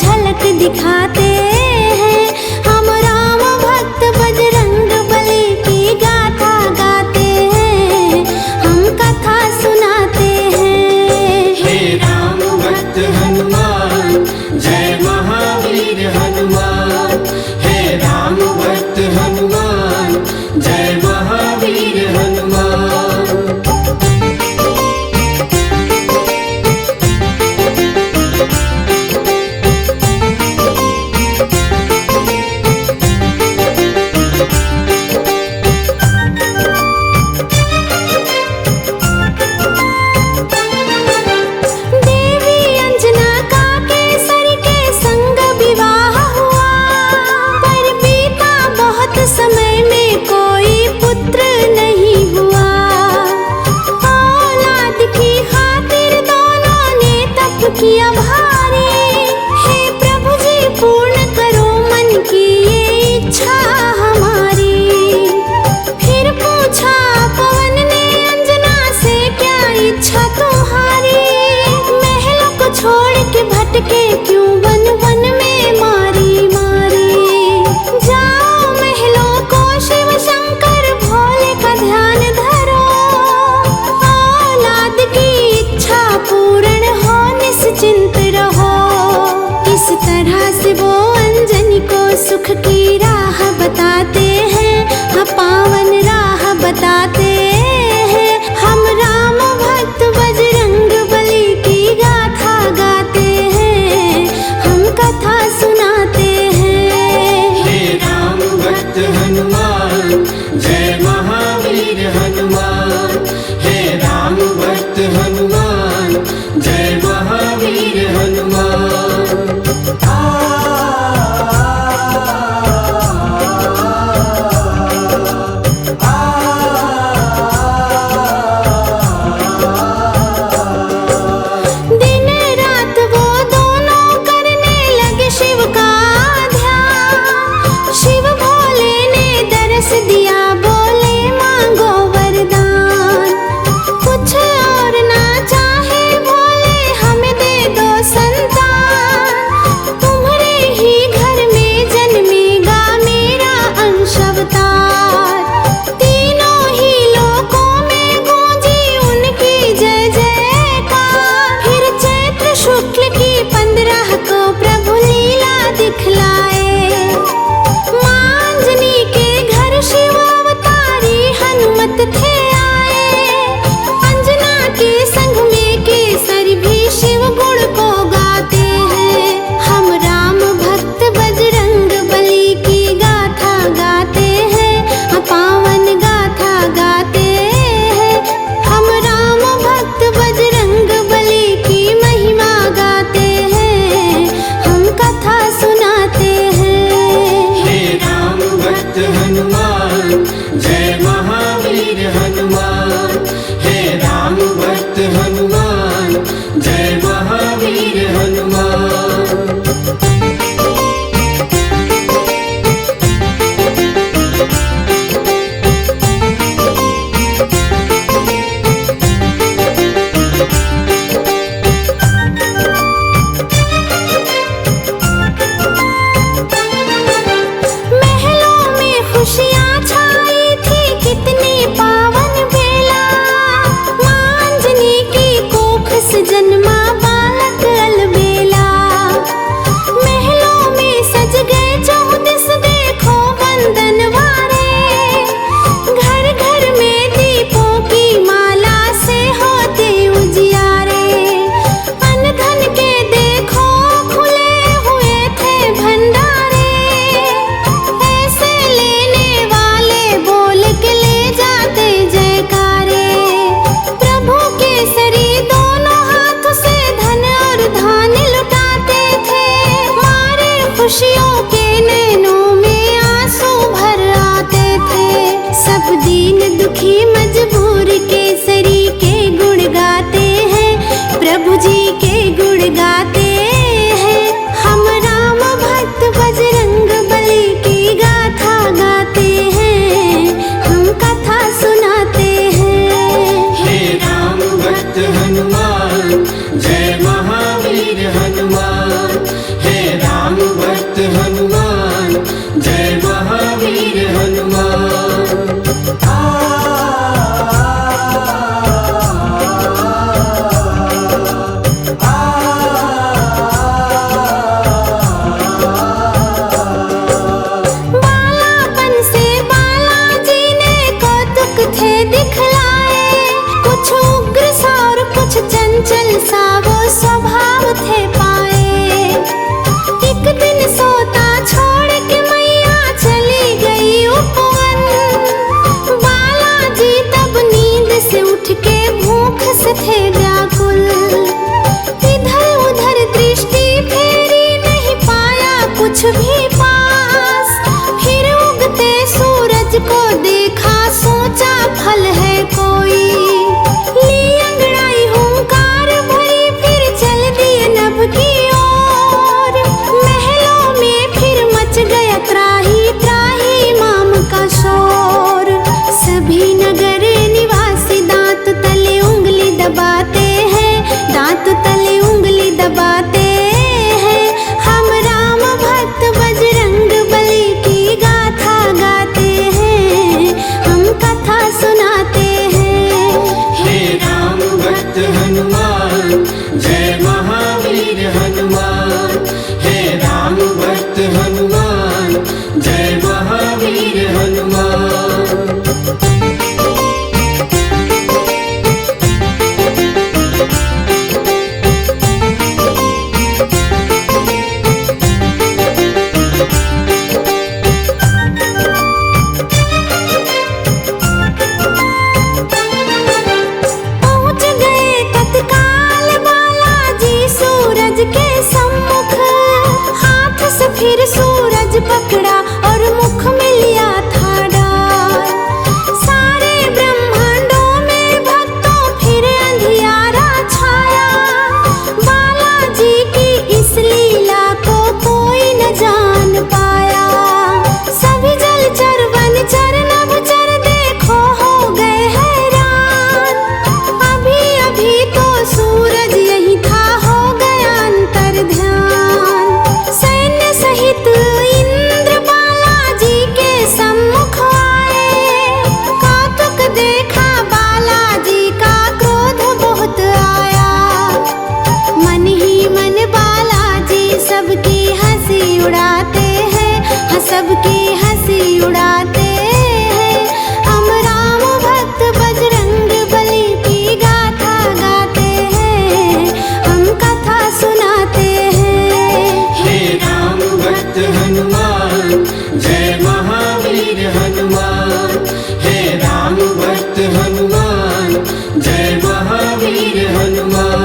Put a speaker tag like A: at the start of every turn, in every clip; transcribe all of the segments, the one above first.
A: झलक दिखाते हैं। हम राम भक्त बजरंग बली की गाथा गाते हैं, हम कथा सुनाते हैं।
B: हे राम भक्त हनुमान जय महावीर हनुमान, हे राम भक्त हनुमान जय महावीर हनुमान।
A: समय में कोई पुत्र नहीं हुआ, औलाद की खातिर दोनों ने तप किया भारी। हे प्रभु जी पूर्ण करो मन की ये इच्छा हमारी। फिर पूछा पवन ने अंजना से क्या इच्छा तुम्हारी। महलों को छोड़ के भटके क्यों वन वन में मारी मारी। जाओ महलों को शिव शंकर भोले का ध्यान धरो, औलाद की इच्छा पूर्ण हो निश्चिंत रहो। इस तरह से वो अंजनी को सुख की राह बताते हैं, हाँ पावन राह बताते हैं। हम राम भक्त बजरंग बली की गाथा गाते हैं, हम कथा सुनाते हैं।
B: हे राम भक्त हनुमान जय महावीर हनुमान, हे राम भक्त हनुमान जय महावीर हनुमान।
A: दिन रात वो दोनों करने लगे शिव का ध्यान। शिव भोले ने दरस दिया, बोले मांगो वरदान। कुछ और ना चाहे भोले हमें दे दो संतान। तुम्हारे ही घर में जन्मेगा मेरा अंश अवतार। तीनों ही लोकों में गूंजी उनकी जय जयकार। फिर चैत्र शुक्ल की 15 को प्रभु लीला दिखलाए। मांजनी के घर शिव अवतारी हनुमत थे आए। अंजना के संग में केसरी भी शिव गुण को गाते हैं। हम राम भक्त बजरंग बली की गाथा गाते हैं, हाँ पावन गाथा गाते हैं। हम राम भक्त बजरंग बली की महिमा गाते हैं, हम कथा सुनाते हैं।
B: हे राम भक्त हनुमान जय महावीर हनुमान, हे राम भक्त हनुमान जय महावीर हनुमान।
A: महलों में खुशियाँ छाई थी कितनी पावन बेला। मांजनी की कोख से जन्मा बालक अलबेला। महलों में सज गए 14 देखो वंदनवारे। घर घर में दीपों की माला से होते उजियारे। अन्न धन के देखो खुले हुए थे भंडारे। ऐसे लेने वाले बोल के ले जाते जयकारे। प्रभु केसरी दोनों हाथ से धन और धान लुटाते थे। मारे खुशियों के नैनों में आंसू भर आते थे। सब दीन दुखी मजबूर केसरी के गुण गाते हैं, प्रभु जी के गुण गाते हैं। हम राम भक्त बजरंग बली की गाथा गाते हैं, हम कथा सुनाते हैं।
B: हे राम भक्त हनुमान जय महावीर हनुमान, हे
A: फिर सूरज पकड़ा और मुख में लिया था डाल। सारे ब्रह्मांडों में भक्तों फिर अंधियारा छाया। बालाजी की इस लीला को कोई न जान पाया। सभी जलचर वनचर नभचर देखो हो गए हैरान। अभी अभी तो सूरज यही था, हो गया अंतर ध्यान। सैन्य सहित इंद्र बालाजी के सम्मुख आए। कौतुक देखा बालाजी का, क्रोध बहुत आया। मन ही मन बालाजी सबकी हंसी उड़ाते हैं, हाँ सबकी हंसी उड़ाते हैं। हम राम भक्त बजरंग बली की गाथा गाते हैं, हम कथा सुनाते हैं।
B: हे राम भक्त हनुमान, जय महावीर हनुमान। हे राम भक्त हनुमान, जय महावीर हनुमान।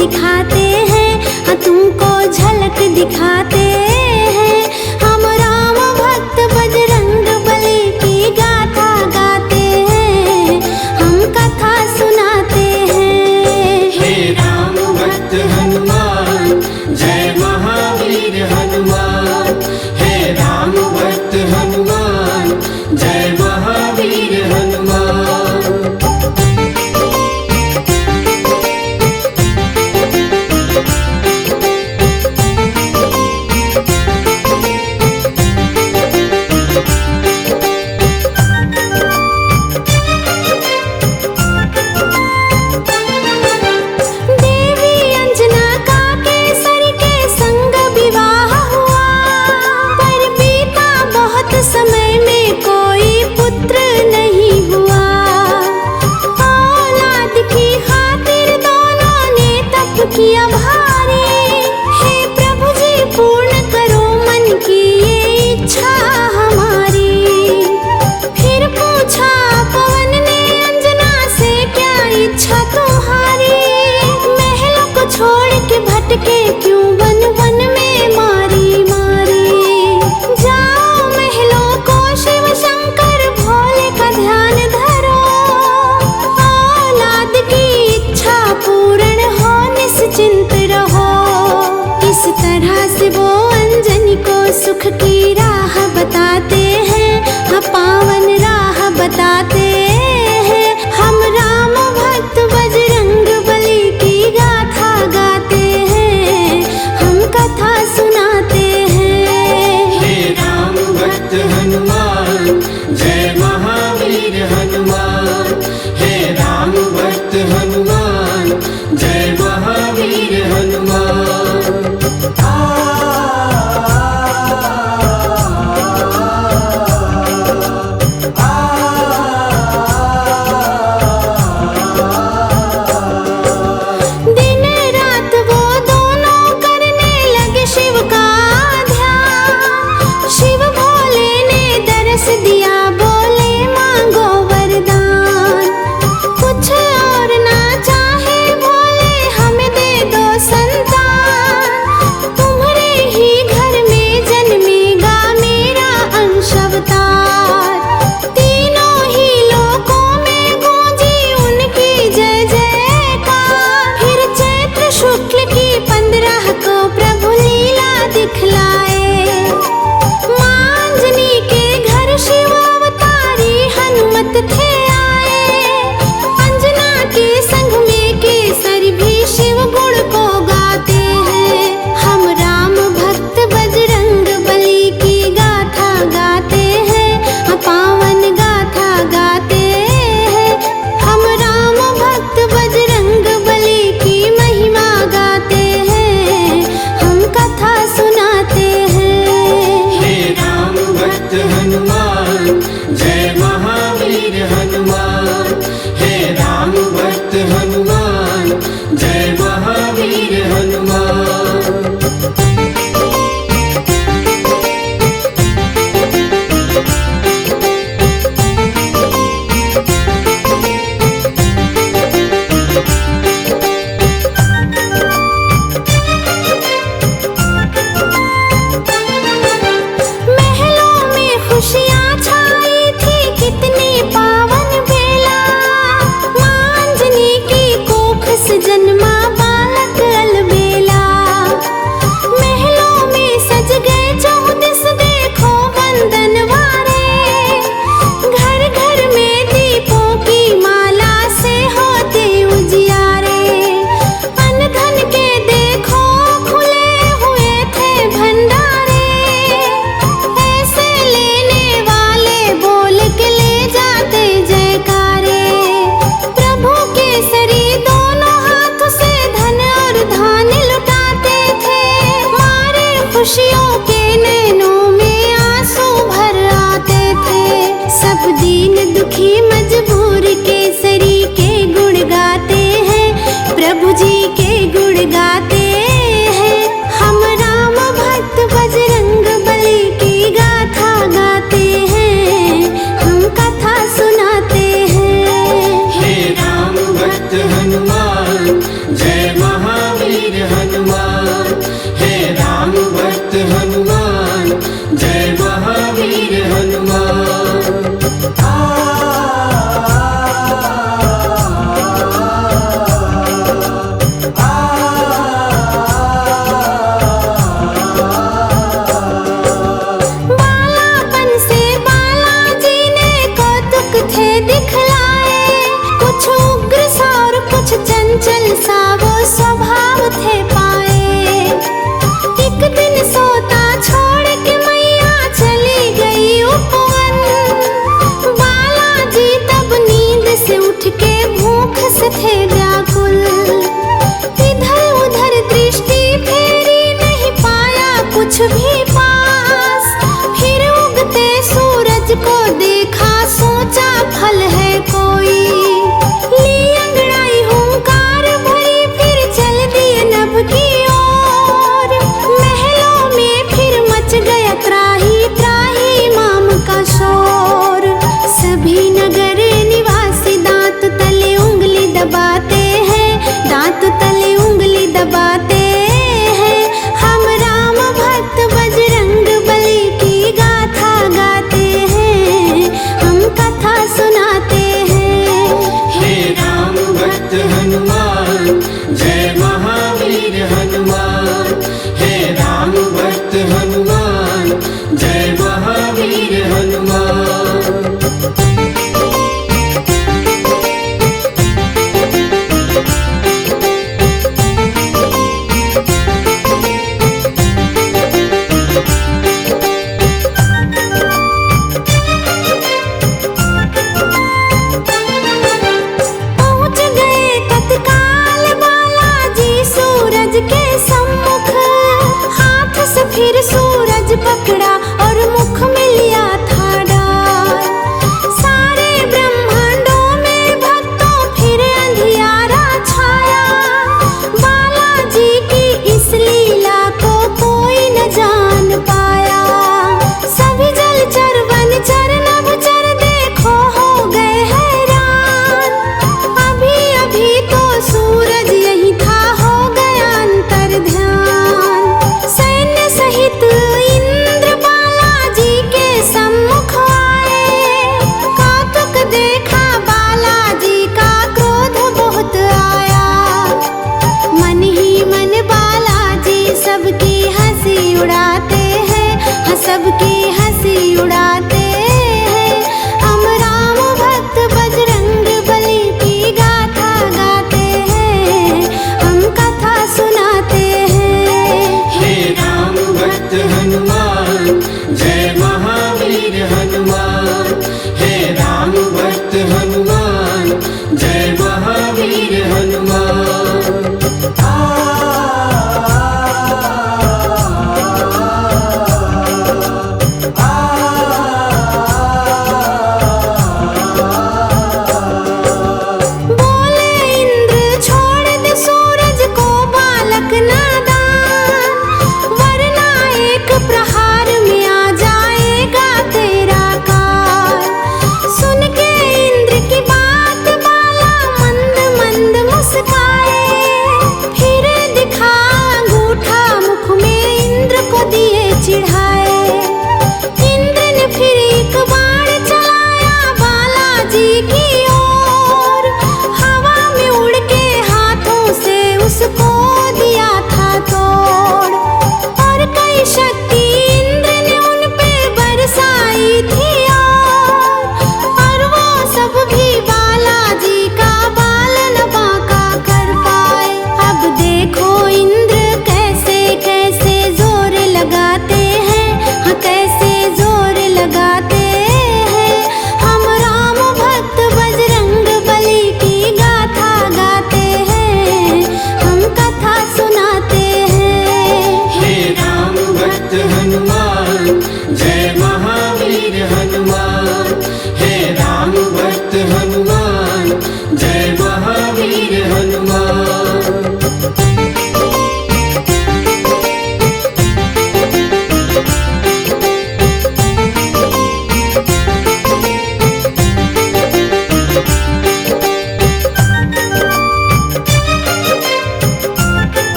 A: दिखाते हैं, तुमको झलक दिखाते हैं। हम राम भक्त बजरंग बली की गाथा गाते हैं, हम कथा सुनाते हैं।
B: हे राम भक्त हनुमान जय महावीर हनुमान। हे राम भक्त हनुमान जय महावीर हनुमान।
A: देवी अंजना का केसरी के संग विवाह हुआ, पर बीता बहुत समय में कोई पुत्र नहीं हुआ। औलाद की खातिर दोनों ने तप किया भारी, हे प्रभु जी पूर्ण करो मन की ये इच्छा हमारी। फिर पूछा पवन ने अंजना से क्या इच्छा तुम्हारी, महलों को छोड़ के भटके क्यों वन वन में मारी मारी। जाओ महलों को शिव शंकर भोले का ध्यान धरो, औलाद की इच्छा पूर्ण हो निश्चिंत रहो। इस तरह से वो अंजनी को सुख की राह बताते हैं, पावन राह बताते हैं। हम राम भक्त बजरंग बली की गाथा गाते हैं, हम कथा सुनाते हैं।
B: हे राम भक्त हनुमान जय महावीर हनुमान। हे राम भक्त हनुमान जय महावीर हनुमान।
A: दिन रात वो दोनों करने लगे शिव का ध्यान। शिव भोले ने दरस दिया, बोले मांगो वरदान। कुछ और ना चाहे भोले हमें दे दो संतान, तुम्हारे ही घर में जन्मेगा मेरा अंश अवतार। तीनों ही लोकों में गूंजी उनकी जय जयकार। फिर चैत्र शुक्ल की 15 को प्रभु लीला दिखलाए, मांजनी के घर शिव अवतारी हनुमत थे आए। अंजना के संग में केसरी भी शिव गुण को गाते हैं। हम राम भक्त बजरंग बली की गाथा गाते हैं, पावन गाथा गाते हैं। हम राम भक्त बजरंग बली की महिमा गाते हैं, हम कथा सुनाते हैं।
B: हे राम भक्त हनुमान जय महावीर हनुमान। हे राम भक्त हनुमान जय महावीर हनुमान।
A: महलों में खुशियाँ छाई थी, कितनी पावन बेला। मांजनी की कोख से जन्मा बालक अलबेला। महलों में सज गए 14 देखो बंदनवारे, घर घर में दीपों की माला से होते उजियारे। अन्न धन के देखो खुले हुए थे भंडारे, ऐसे लेने वाले बोल के ले जाते जयकारे। प्रभु केसरी दोनों हाथ से धन और धान लुटाते थे, मारे खुशियों के नैनों में आंसू भर आते थे। सब दीन दुखी मजबूर केसरी के गुण गाते हैं, प्रभु जी के गुण गाते हैं। हम राम भक्त बजरंग बली की गाथा गाते हैं, हम कथा सुनाते हैं।
B: हे राम भक्त हनुमान जय महावीर महावीर हनुमान, हे राम भक्त हनुमान, जय महावीर हनुमान।
A: बालापन से बालाजी ने कौतुक थे दिखलाए, कुछ उग्र सा और कुछ चंचल सा वो स्वभाव थे पाए। एक दिन सोता छोड़ के मैया चली गई उपवन, बालाजी तब नींद से उठ के भूख से थे व्याकुल। इधर उधर दृष्टि फेरी नहीं पाया कुछ भी पास, फिर उगते सूरज को देखा सोचा फल है कोई। ली अंगड़ाई हुंकार भरी फिर चल दिए नभ की ओर, महलों में फिर मच गया त्राही त्राही माम का शोर। सभी नगर निवासी दांत तले उंगली दबाते हैं, दांत तले उंगली दबाते हैं। हम राम भक्त बजरंग बली की गाथा गाते हैं, हम कथा सुनाते हैं।
B: हे राम भक्त हनुमान, जय महावीर हनुमान, हे राम भक्त हनुमान, जय महावीर हनुमान।
A: पहुँच गए तत्काल बाला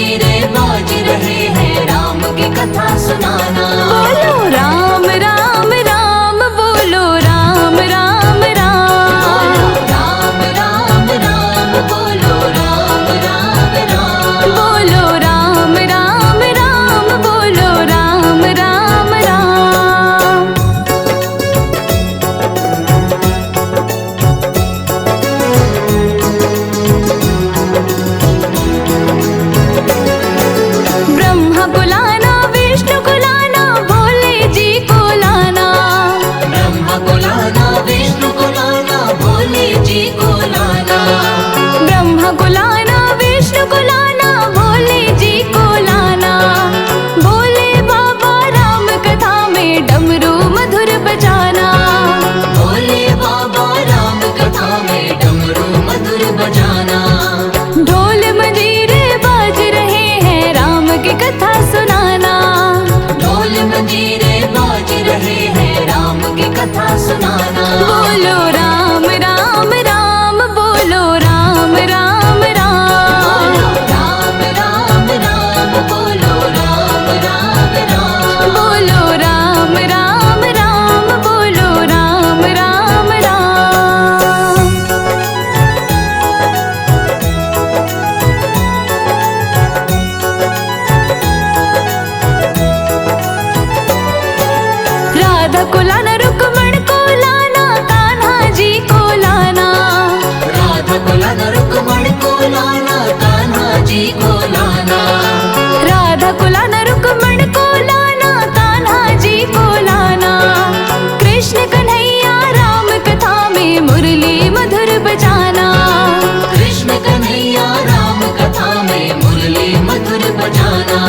C: मंदिरे बाज रहे हैं राम की कथा सुनाना।
A: बोलो राम राम राम, बोलो राम राम राम,
C: राम राम राम, बोलो राम राम राम,
A: बोलो राम राम राम, बोलो राम राम राम। ब्रह्मा को लाना, विष्णु को लाना, भोले जी को लाना।
C: ब्रह्मा को लाना, विष्णु को लाना, भोले जी को लाना।
A: ब्रह्मा को लाना, विष्णु को लाना, भोले जी को लाना। भोले बाबा राम कथा में डमरू मधुर बजाना।
C: भोले बाबा राम कथा में डमरू मधुर बजाना।
A: ढोल मंजीरे बाज रहे हैं राम की कथा सुनाना।
C: ढोल मंजीरे बाज रहे हैं राम की कथा सुनाना।
A: बोलो राम राम राम, बोलो राम राम राम,
C: राम राम राम, बोलो राम राम राम,
A: बोलो राम राम राम, बोलो राम राम राम। राधा को लाना, रुक्मण को लाना, कान्हा जी को लाना।
C: राधा को लाना, रुक्मण को लाना, कान्हा जी को लाना।
A: राधा को लाना, रुक्मण को लाना, कान्हा जी को लाना। कृष्ण कन्हैया राम कथा में मुरली मधुर बजाना।
C: कृष्ण कन्हैया राम कथा में मुरली मधुर बजाना।